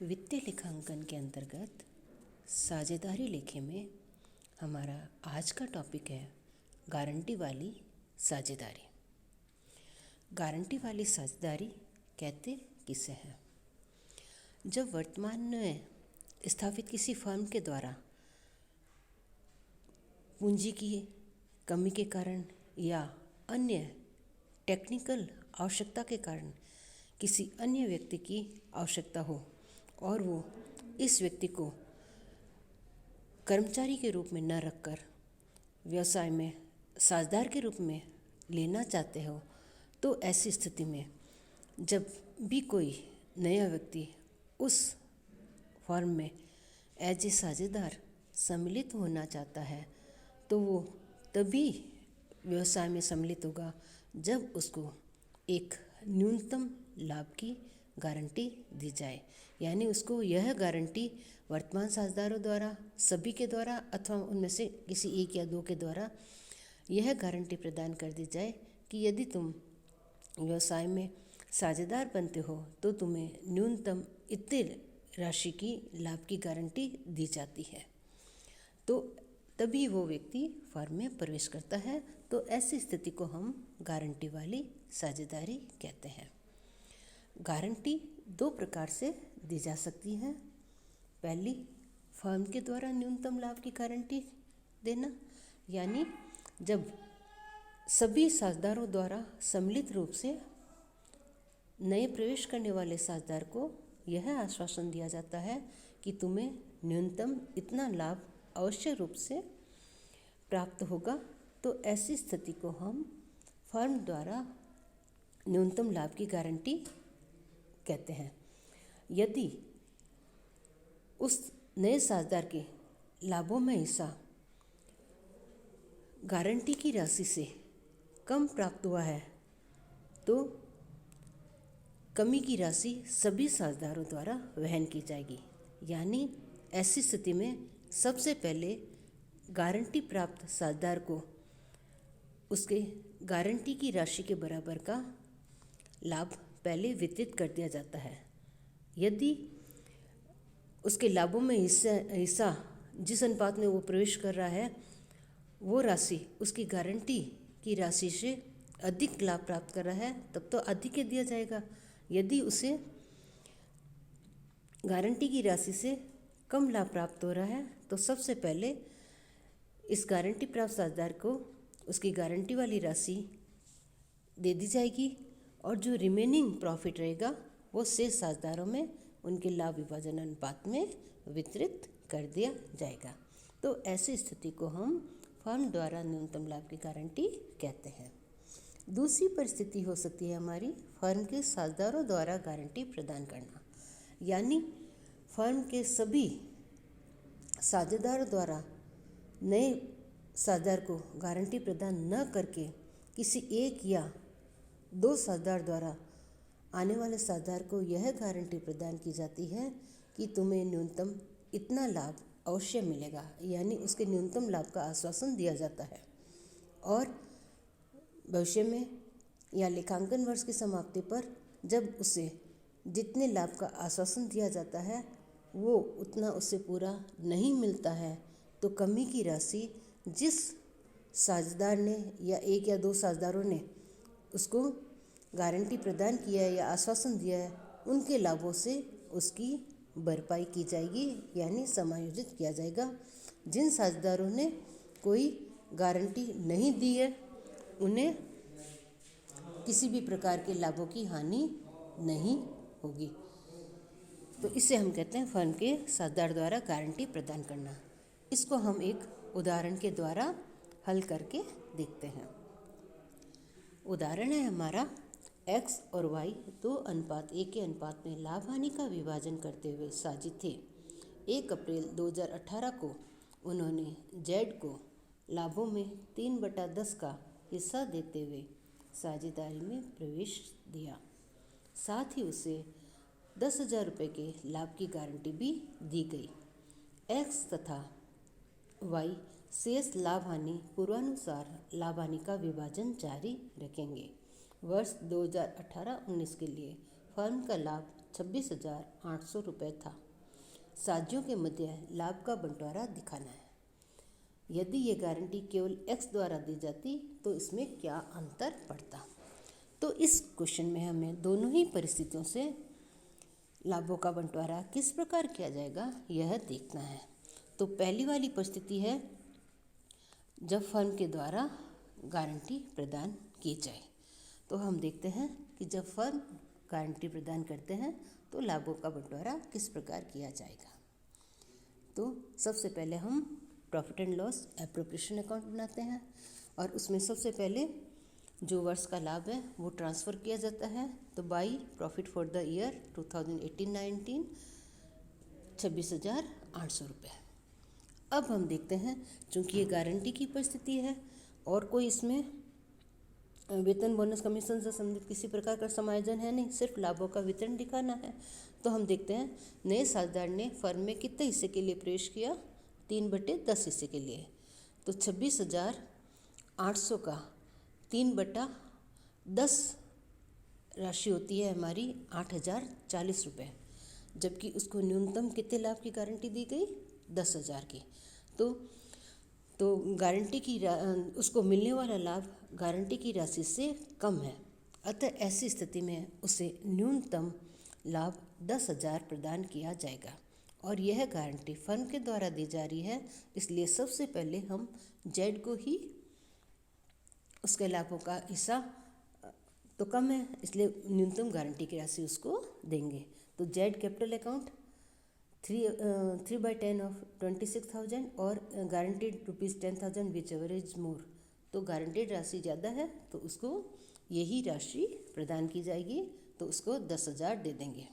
वित्तीय लेखांकन के अंतर्गत साझेदारी लेखे में हमारा आज का टॉपिक है गारंटी वाली साझेदारी। गारंटी वाली साझेदारी कहते किसे हैं? जब वर्तमान में स्थापित किसी फर्म के द्वारा पूंजी की कमी के कारण या अन्य टेक्निकल आवश्यकता के कारण किसी अन्य व्यक्ति की आवश्यकता हो और वो इस व्यक्ति को कर्मचारी के रूप में न रखकर व्यवसाय में साझेदार के रूप में लेना चाहते हो, तो ऐसी स्थिति में जब भी कोई नया व्यक्ति उस फर्म में एज ए साझेदार सम्मिलित होना चाहता है, तो वो तभी व्यवसाय में सम्मिलित होगा जब उसको एक न्यूनतम लाभ की गारंटी दी जाए। यानी उसको यह गारंटी वर्तमान साझेदारों द्वारा, सभी के द्वारा अथवा उनमें से किसी एक या दो के द्वारा यह गारंटी प्रदान कर दी जाए कि यदि तुम व्यवसाय में साझेदार बनते हो तो तुम्हें न्यूनतम इतनी राशि की लाभ की गारंटी दी जाती है, तो तभी वो व्यक्ति फर्म में प्रवेश करता है। तो ऐसी स्थिति को हम गारंटी वाली साझेदारी कहते हैं। गारंटी दो प्रकार से दी जा सकती है। पहली, फर्म के द्वारा न्यूनतम लाभ की गारंटी देना, यानी जब सभी साझेदारों द्वारा सम्मिलित रूप से नए प्रवेश करने वाले साझेदार को यह आश्वासन दिया जाता है कि तुम्हें न्यूनतम इतना लाभ अवश्य रूप से प्राप्त होगा, तो ऐसी स्थिति को हम फर्म द्वारा न्यूनतम लाभ की गारंटी कहते हैं। यदि उस नए साझेदार के लाभों में हिस्सा गारंटी की राशि से कम प्राप्त हुआ है, तो कमी की राशि सभी साझेदारों द्वारा वहन की जाएगी। यानी ऐसी स्थिति में सबसे पहले गारंटी प्राप्त साझेदार को उसके गारंटी की राशि के बराबर का लाभ पहले वितरित कर दिया जाता है। यदि उसके लाभों में हिस्सा जिस अनुपात में वो प्रवेश कर रहा है, वो राशि उसकी गारंटी की राशि से अधिक लाभ प्राप्त कर रहा है, तब तो अधिक ही दिया जाएगा। यदि उसे गारंटी की राशि से कम लाभ प्राप्त हो रहा है, तो सबसे पहले इस गारंटी प्राप्त साझेदार को उसकी गारंटी वाली राशि दे दी जाएगी और जो रिमेनिंग प्रॉफिट रहेगा वो शेष साझेदारों में उनके लाभ विभाजन अनुपात में वितरित कर दिया जाएगा। तो ऐसी स्थिति को हम फर्म द्वारा न्यूनतम लाभ की गारंटी कहते हैं। दूसरी परिस्थिति हो सकती है हमारी फर्म के साझेदारों द्वारा गारंटी प्रदान करना, यानी फर्म के सभी साझेदारों द्वारा नए साझेदार को गारंटी प्रदान न करके किसी एक या दो साझेदार द्वारा आने वाले साझेदार को यह गारंटी प्रदान की जाती है कि तुम्हें न्यूनतम इतना लाभ अवश्य मिलेगा। यानी उसके न्यूनतम लाभ का आश्वासन दिया जाता है और भविष्य में या लेखांकन वर्ष की समाप्ति पर जब उसे जितने लाभ का आश्वासन दिया जाता है वो उतना उससे पूरा नहीं मिलता है, तो कमी की राशि जिस साझेदार ने या एक या दो साझेदारों ने उसको गारंटी प्रदान किया है या आश्वासन दिया है, उनके लाभों से उसकी भरपाई की जाएगी, यानी समायोजित किया जाएगा। जिन साझेदारों ने कोई गारंटी नहीं दी है उन्हें किसी भी प्रकार के लाभों की हानि नहीं होगी। तो इसे हम कहते हैं फर्म के साझेदार द्वारा गारंटी प्रदान करना। इसको हम एक उदाहरण के द्वारा हल करके देखते हैं। उदाहरण है हमारा x और y 2:1 के अनुपात में लाभ हानि का विभाजन करते हुए साझी थे। 1 अप्रैल 2018 को उन्होंने z को लाभों में 3/10 का हिस्सा देते हुए साझेदारी में प्रवेश दिया। साथ ही उसे 10,000 रुपये के लाभ की गारंटी भी दी गई। x तथा y शेष लाभ हानि पूर्वानुसार लाभ हानि का विभाजन जारी रखेंगे। वर्ष 2018-19 के लिए फर्म का लाभ 26,800 रुपये था। साझियों के मध्य लाभ का बंटवारा दिखाना है। यदि ये गारंटी केवल एक्स द्वारा दी जाती तो इसमें क्या अंतर पड़ता। तो इस क्वेश्चन में हमें दोनों ही परिस्थितियों से लाभों का बंटवारा किस प्रकार किया जाएगा यह देखना है। तो पहली वाली परिस्थिति है जब फर्म के द्वारा गारंटी प्रदान की जाए। तो हम देखते हैं कि जब फर्म गारंटी प्रदान करते हैं तो लाभों का बंटवारा किस प्रकार किया जाएगा। तो सबसे पहले हम profit and loss appropriation account बनाते हैं और उसमें सबसे पहले जो वर्ष का लाभ है वो ट्रांसफ़र किया जाता है। तो by profit for the year 2018-19 26,800 रुपये। अब हम देखते हैं चूँकि ये गारंटी की परिस्थिति है और कोई इसमें वेतन बोनस कमीशन से संबंधित किसी प्रकार का समायोजन है नहीं, सिर्फ लाभों का वितरण दिखाना है। तो हम देखते हैं नए साझेदार ने फर्म में कितने हिस्से के लिए प्रवेश किया, 3/10 हिस्से के लिए। तो 26,800 का 3/10 राशि होती है हमारी 8,040 रुपये, जबकि उसको न्यूनतम कितने लाभ की गारंटी दी गई, 10,000 की। तो गारंटी की उसको मिलने वाला लाभ गारंटी की राशि से कम है, अतः ऐसी स्थिति में उसे न्यूनतम लाभ 10,000 प्रदान किया जाएगा और यह गारंटी फर्म के द्वारा दी जा रही है, इसलिए सबसे पहले हम जेड को ही उसके लाभों का हिस्सा तो कम है, इसलिए न्यूनतम गारंटी की राशि उसको देंगे। तो जेड कैपिटल अकाउंट 3/10 ऑफ 26,000 और guaranteed ₹10,000 which ever is more. तो गारंटीड राशि ज़्यादा है तो उसको यही राशि प्रदान की जाएगी, तो उसको 10,000 दे देंगे।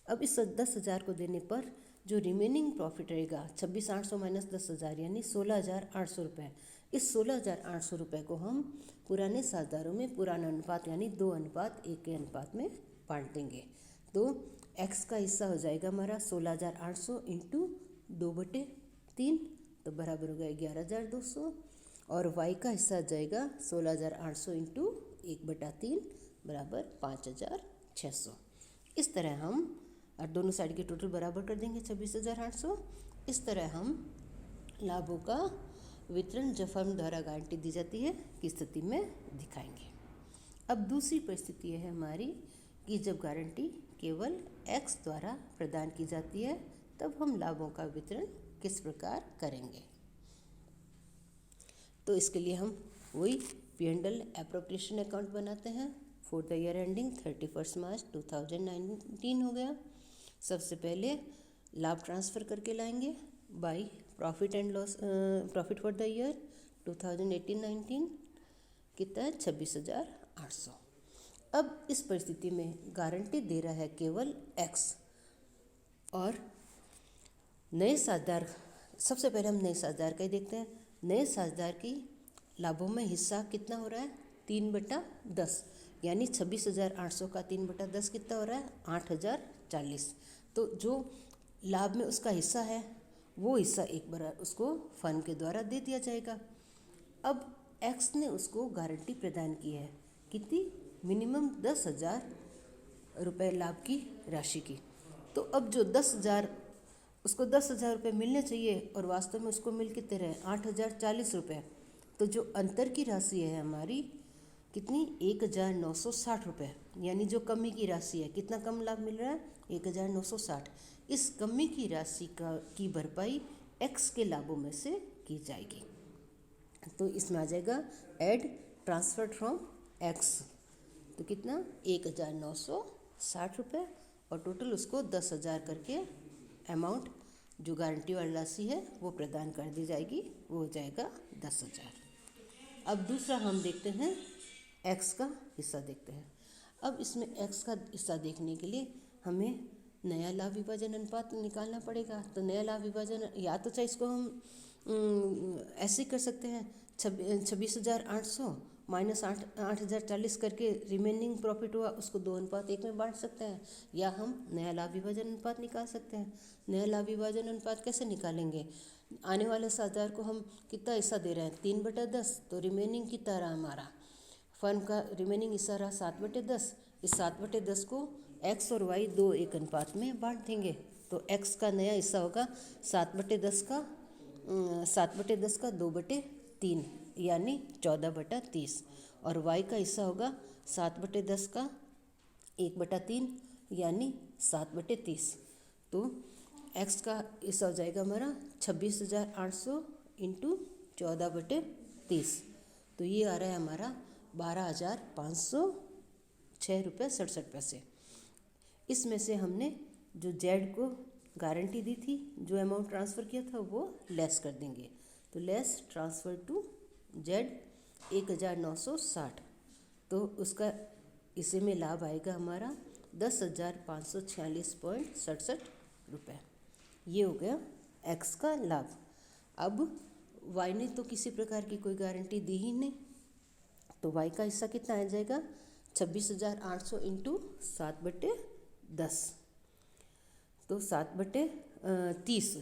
अब इस 10,000 को देने पर जो रिमेनिंग प्रॉफिट रहेगा 26,800 माइनस 10,000 यानी 16,800 रुपये। इस 16,800 रुपये को हम पुराने साझेदारों में पुराना अनुपात यानी 2:1 के अनुपात में बांट देंगे। तो एक्स का हिस्सा हो जाएगा हमारा 16,800 इंटू 2/3 तो बराबर हो गया 11,200 और वाई का हिस्सा हो जाएगा 16,800 इंटू 1/3 बराबर 5,600। इस तरह हम और दोनों साइड के टोटल बराबर कर देंगे 26,800। इस तरह हम लाभों का वितरण जब फर्म द्वारा गारंटी दी जाती है की स्थिति में दिखाएंगे। अब दूसरी परिस्थिति है हमारी कि जब गारंटी केवल एक्स द्वारा प्रदान की जाती है तब हम लाभों का वितरण किस प्रकार करेंगे। तो इसके लिए हम वही P&L एप्रोप्रिएशन अकाउंट बनाते हैं फॉर द ईयर एंडिंग 31 मार्च 2019 हो गया। सबसे पहले लाभ ट्रांसफ़र करके लाएंगे by profit and loss profit for the year 2018-19 कितना है 26,800। अब इस परिस्थिति में गारंटी दे रहा है केवल एक्स और नए साझेदार, सबसे पहले हम नए साझेदार का ही देखते हैं। नए साझेदार की लाभों में हिस्सा कितना हो रहा है 3/10 यानी 26,800 का 3/10 कितना हो रहा है 8,040। तो जो लाभ में उसका हिस्सा है वो हिस्सा एक बार उसको फर्म के द्वारा दे दिया जाएगा। अब एक्स ने उसको गारंटी प्रदान की है कितनी, मिनिमम 10,000 रुपये लाभ की राशि की। तो अब जो 10,000 उसको 10,000 रुपये मिलने चाहिए और वास्तव में उसको मिल कितने रहे 8,040 रुपये। तो जो अंतर की राशि है हमारी कितनी 1,960 रुपये, यानी जो कमी की राशि है कितना कम लाभ मिल रहा है 1,960। इस कमी की राशि की भरपाई एक्स के लाभों में से की जाएगी। तो इसमें आ जाएगा एड ट्रांसफर फ्रॉम एक्स, तो कितना 1,960 रुपये और टोटल उसको 10,000 करके अमाउंट जो गारंटी वाली राशि है वो प्रदान कर दी जाएगी, वो हो जाएगा 10,000। अब दूसरा हम देखते हैं एक्स का हिस्सा देखते हैं। अब इसमें एक्स का हिस्सा देखने के लिए हमें नया लाभ विभाजन अनुपात निकालना पड़ेगा। तो नया लाभ विभाजन या तो चाहे इसको हम ऐसे कर सकते हैं 26,800 माइनस 8,040 करके रिमेनिंग प्रॉफिट हुआ उसको 2:1 में बांट सकते हैं, या हम नया लाभ विभाजन अनुपात निकाल सकते हैं। नया लाभ विभाजन अनुपात कैसे निकालेंगे, आने वाले साझेदार को हम कितना हिस्सा दे रहे हैं 3/10, तो रिमेनिंग कितना रहा हमारा फर्म का रिमेनिंग हिस्सा रहा 7/10। इस 7/10 को एक्स और वाई दो एक अनुपात में बांट देंगे। तो एक्स का नया हिस्सा होगा 7/10 का 7/10 का 2/3 यानी 14/30, और वाई का हिस्सा होगा 7/10 का 1/3 यानी 7/30। तो एक्स का हिस्सा हो जाएगा हमारा 26,800 इंटू 14/30। तो ये आ रहा है हमारा 12,506.67 रुपये। इसमें से हमने जो जेड को गारंटी दी थी, जो अमाउंट ट्रांसफ़र किया था, वो लेस कर देंगे। तो लेस ट्रांसफ़र टू जेड 1,960। तो उसका इसी में लाभ आएगा हमारा 10,546.67 रुपये। ये हो गया एक्स का लाभ। अब वाई ने तो किसी प्रकार की कोई गारंटी दी ही नहीं, तो वाई का हिस्सा कितना आ जाएगा 26,800 इंटू 7/10। तो 7/30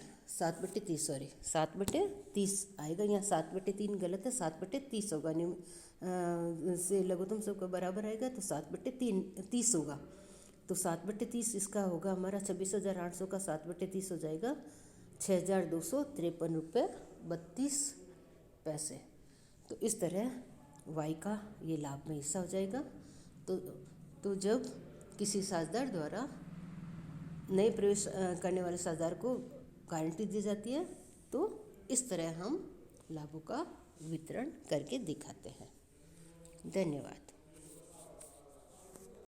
आएगा। यहाँ 7/3 गलत है, 7/30 होगा। से लघुत्तम सब का बराबर आएगा तो 7/30 होगा। तो 7/30 इसका होगा हमारा 26,800 का 7/30 हो जाएगा 6,253.32। तो इस तरह वाई का ये लाभ में हिस्सा हो जाएगा। तो जब किसी साझेदार द्वारा नए प्रवेश करने वाले साझेदार को गारंटी दी जाती है, तो इस तरह हम लाभों का वितरण करके दिखाते हैं। धन्यवाद।